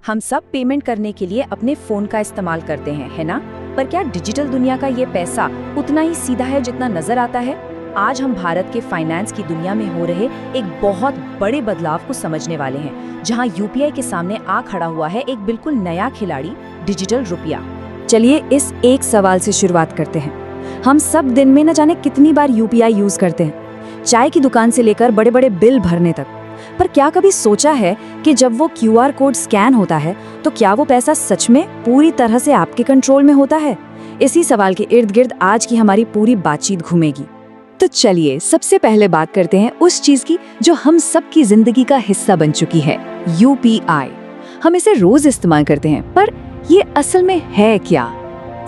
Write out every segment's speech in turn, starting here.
हम सब पेमेंट करने के लिए अपने फोन का इस्तेमाल करते हैं, है ना? पर क्या डिजिटल दुनिया का ये पैसा उतना ही सीधा है जितना नजर आता है? आज हम भारत के फाइनेंस की दुनिया में हो रहे एक बहुत बड़े बदलाव को समझने वाले हैं, जहां यूपीआई के सामने आ खड़ा हुआ है एक बिल्कुल नया खिलाड़ी, डिजिटल रुपया। चलिए इस एक सवाल से शुरुआत करते हैं। हम सब दिन में न जाने कितनी बार यूपीआई यूज करते हैं, चाय की दुकान से लेकर बड़े बड़े बिल भरने तक। पर क्या कभी सोचा है कि जब वो क्यूआर कोड स्कैन होता है तो क्या वो पैसा सच में पूरी तरह से आपके कंट्रोल में होता है? इसी सवाल के इर्द गिर्द आज की हमारी पूरी बातचीत घूमेगी। तो चलिए सबसे पहले बात करते हैं उस चीज की जो हम सबकी जिंदगी का हिस्सा बन चुकी है, यूपीआई। हम इसे रोज इस्तेमाल करते हैं, पर ये असल में है क्या?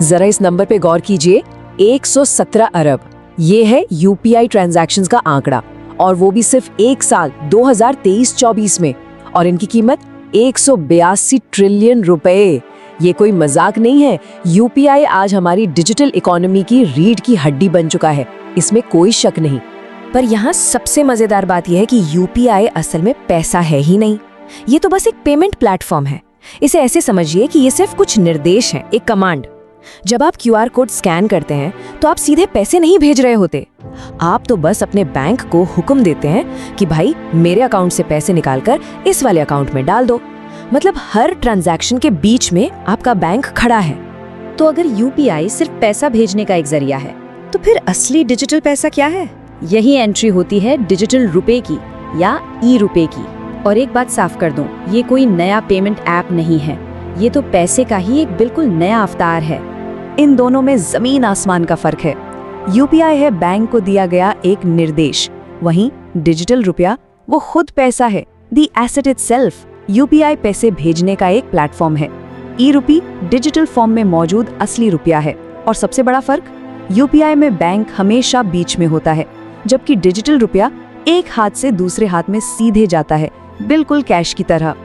जरा इस नंबर पे गौर कीजिए, 117 अरब। ये है यूपीआई ट्रांजैक्शंस का आंकड़ा, और वो भी सिर्फ एक साल 2023-24 में। और इनकी कीमत 182 ट्रिलियन रुपए। ये कोई मजाक नहीं है। यूपीआई आज हमारी डिजिटल इकोनॉमी की रीढ़ की हड्डी बन चुका है, इसमें कोई शक नहीं। पर यहाँ सबसे मजेदार बात यह है कि यूपीआई असल में पैसा है ही नहीं, ये तो बस एक पेमेंट प्लेटफॉर्म है। इसे ऐसे समझिए कि ये सिर्फ कुछ निर्देश हैं, एक कमांड। जब आप क्यूआर कोड स्कैन करते हैं तो आप सीधे पैसे नहीं भेज रहे होते, आप तो बस अपने बैंक को हुक्म देते हैं कि भाई मेरे अकाउंट से पैसे निकालकर इस वाले अकाउंट में डाल दो। मतलब हर ट्रांजैक्शन के बीच में आपका बैंक खड़ा है। तो अगर यूपीआई सिर्फ पैसा भेजने का एक जरिया है, तो फिर असली डिजिटल पैसा क्या है? यही एंट्री होती है डिजिटल रुपए की या ई रुपए की। और एक बात साफ कर दूं, ये कोई नया पेमेंट ऐप नहीं है, ये तो पैसे का ही एक बिल्कुल नया अवतार है। इन दोनों में जमीन आसमान का फर्क है। यूपीआई है बैंक को दिया गया एक निर्देश, वहीं डिजिटल रुपया वो खुद पैसा है, द एसेट इटसेल्फ। यूपीआई पैसे भेजने का एक प्लेटफॉर्म है, ई रुपी डिजिटल फॉर्म में मौजूद असली रुपया है। और सबसे बड़ा फर्क, यूपीआई में बैंक हमेशा बीच में होता है, जबकि डिजिटल रुपया एक हाथ से दूसरे हाथ में सीधे जाता है, बिल्कुल कैश की तरह।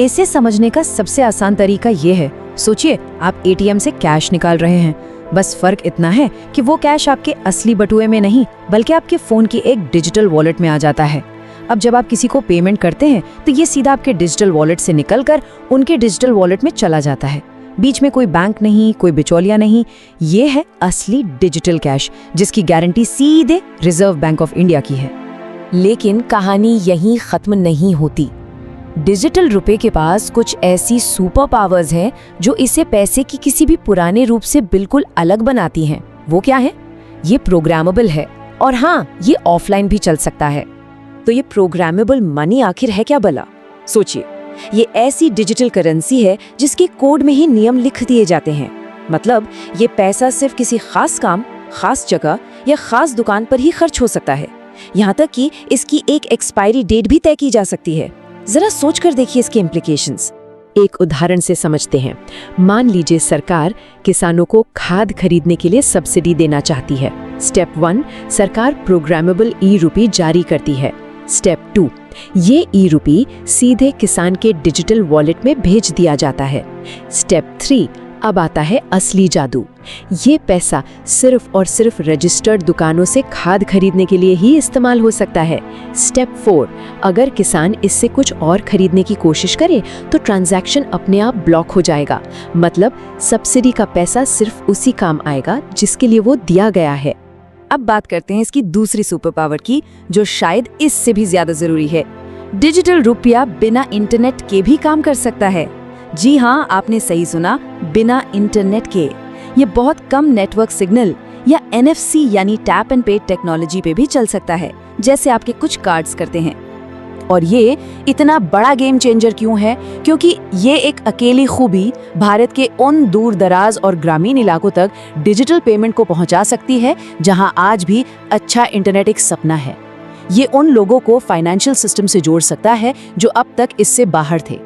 इसे समझने का सबसे आसान तरीका ये है, सोचिए आप एटीएम से कैश निकाल रहे हैं, बस फर्क इतना है कि वो कैश आपके असली बटुए में नहीं बल्कि आपके फोन की एक डिजिटल वॉलेट में आ जाता है। अब जब आप किसी को पेमेंट करते हैं तो ये सीधा आपके डिजिटल वॉलेट से निकलकर उनके डिजिटल वॉलेट में चला जाता है। बीच में कोई बैंक नहीं, कोई बिचौलिया नहीं। ये है असली डिजिटल कैश, जिसकी गारंटी सीधे रिजर्व बैंक ऑफ इंडिया की है। लेकिन कहानी यहीं खत्म नहीं होती। डिजिटल रुपए के पास कुछ ऐसी सुपर पावर्स हैं जो इसे पैसे की किसी भी पुराने रूप से बिल्कुल अलग बनाती हैं। वो क्या है? ये प्रोग्रामेबल है, और हाँ, ये ऑफलाइन भी चल सकता है। तो ये प्रोग्रामेबल मनी आखिर है क्या भला? सोचिए, ये ऐसी डिजिटल करेंसी है जिसके कोड में ही नियम लिख दिए जाते हैं। मतलब ये पैसा सिर्फ किसी खास काम, खास जगह या खास दुकान पर ही खर्च हो सकता है। यहाँ तक कि इसकी एक एक्सपायरी डेट भी तय की जा सकती है। जरा सोच कर देखिए इसके इम्प्लीकेशंस। एक उदाहरण से समझते हैं। मान लीजिए सरकार किसानों को खाद खरीदने के लिए सब्सिडी देना चाहती है। स्टेप 1, सरकार प्रोग्रामेबल ई रुपी जारी करती है। स्टेप 2, ये ई रुपी सीधे किसान के डिजिटल वॉलेट में भेज दिया जाता है। स्टेप 3, अब आता है असली जादू। ये पैसा सिर्फ और सिर्फ रजिस्टर्ड दुकानों से खाद खरीदने के लिए ही इस्तेमाल हो सकता है। स्टेप 4, अगर किसान इससे कुछ और खरीदने की कोशिश करे तो ट्रांजैक्शन अपने आप ब्लॉक हो जाएगा। मतलब सब्सिडी का पैसा सिर्फ उसी काम आएगा जिसके लिए वो दिया गया है। अब बात करते हैं इसकी दूसरी सुपर पावर की, जो शायद इससे भी ज्यादा जरूरी है। डिजिटल रुपया बिना इंटरनेट के भी काम कर सकता है। जी हाँ, आपने सही सुना, बिना इंटरनेट के। ये बहुत कम नेटवर्क सिग्नल या NFC यानी टैप एंड पे टेक्नोलॉजी पे भी चल सकता है, जैसे आपके कुछ कार्ड्स करते हैं। और ये इतना बड़ा गेम चेंजर क्यों है? क्योंकि ये एक अकेली खूबी भारत के उन दूर दराज और ग्रामीण इलाकों तक डिजिटल पेमेंट को पहुंचा सकती है जहां आज भी अच्छा इंटरनेट एक सपना है। ये उन लोगों को फाइनेंशियल सिस्टम से जोड़ सकता है जो अब तक इससे बाहर थे।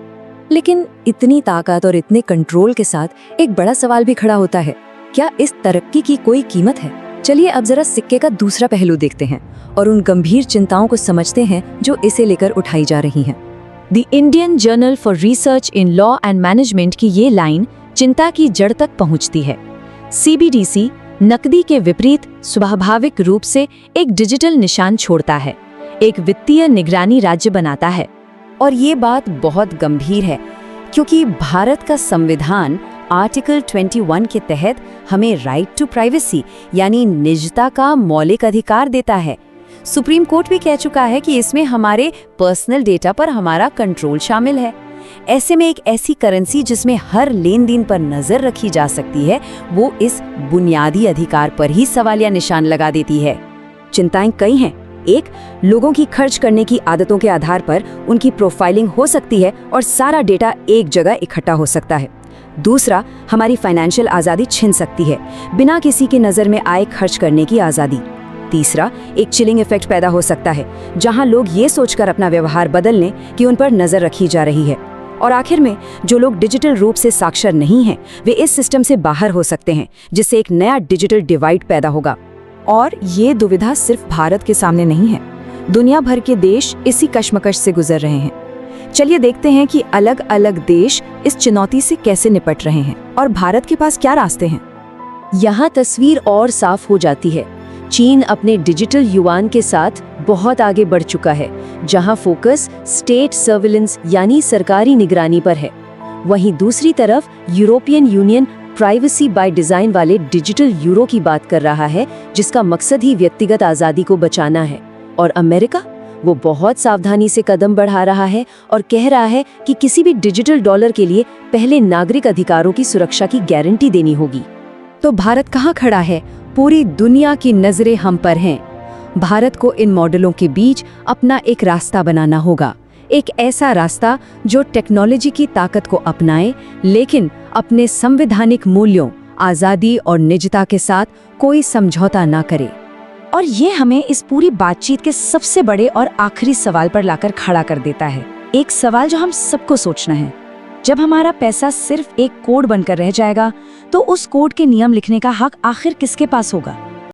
लेकिन इतनी ताकत और इतने कंट्रोल के साथ एक बड़ा सवाल भी खड़ा होता है, क्या इस तरक्की की कोई कीमत है? चलिए अब जरा सिक्के का दूसरा पहलू देखते हैं और उन गंभीर चिंताओं को समझते हैं जो इसे लेकर उठाई जा रही हैं। The Indian journal for research in law and management की ये लाइन चिंता की जड़ तक पहुंचती है। CBDC नकदी के विपरीत स्वाभाविक रूप से एक डिजिटल निशान छोड़ता है, एक वित्तीय निगरानी राज्य बनाता है। और ये बात बहुत गंभीर है, क्योंकि भारत का संविधान आर्टिकल 21 के तहत हमें राइट टू प्राइवेसी यानी निजता का मौलिक अधिकार देता है। सुप्रीम कोर्ट भी कह चुका है कि इसमें हमारे पर्सनल डेटा पर हमारा कंट्रोल शामिल है। ऐसे में एक ऐसी करेंसी जिसमें हर लेन देन पर नजर रखी जा सकती है, वो इस बुनियादी अधिकार पर ही सवालिया निशान लगा देती है। चिंताएं कई हैं। एक, लोगों की खर्च करने की आदतों के आधार पर उनकी प्रोफाइलिंग हो सकती है और सारा डेटा एक जगह इकट्ठा हो सकता है। दूसरा, हमारी फाइनेंशियल आज़ादी छिन सकती है, बिना किसी की नज़र में आए खर्च करने की आज़ादी। तीसरा, एक चिलिंग इफेक्ट पैदा हो सकता है, जहां लोग ये सोचकर अपना व्यवहार बदल लें कि उन पर नज़र रखी जा रही है। और आखिर में, जो लोग डिजिटल रूप से साक्षर नहीं हैं, वे इस सिस्टम से बाहर हो सकते हैं, जिससे एक नया डिजिटल डिवाइड पैदा होगा। और ये दुविधा सिर्फ भारत के सामने नहीं है, दुनिया भर के देश इसी कश्मकश से गुजर रहे हैं। चलिए देखते हैं कि अलग अलग देश इस चुनौती से कैसे निपट रहे हैं और भारत के पास क्या रास्ते हैं। यहाँ तस्वीर और साफ हो जाती है। चीन अपने डिजिटल युआन के साथ बहुत आगे बढ़ चुका है, जहाँ फोकस स्टेट सर्विलेंस यानी सरकारी निगरानी पर है। वहीं दूसरी तरफ European union privacy by design वाले डिजिटल यूरो की बात कर रहा है, जिसका मकसद ही व्यक्तिगत आज़ादी को बचाना है। और अमेरिका, वो बहुत सावधानी से कदम बढ़ा रहा है और कह रहा है कि किसी भी डिजिटल डॉलर के लिए पहले नागरिक अधिकारों की सुरक्षा की गारंटी देनी होगी। तो भारत कहाँ खड़ा है? पूरी दुनिया की नजरें हम पर हैं। भारत को इन मॉडलों के बीच अपना एक रास्ता बनाना होगा, एक ऐसा रास्ता जो टेक्नोलॉजी की ताकत को अपनाए, लेकिन अपने संवैधानिक मूल्यों, आज़ादी और निजता के साथ कोई समझौता ना करे। और ये हमें इस पूरी बातचीत के सबसे बड़े और आखिरी सवाल पर लाकर खड़ा कर देता है। एक सवाल जो हम सबको सोचना है, जब हमारा पैसा सिर्फ एक कोड बनकर रह जाएगा, तो उस कोड के नियम लिखने का हक आखिर किसके पास होगा?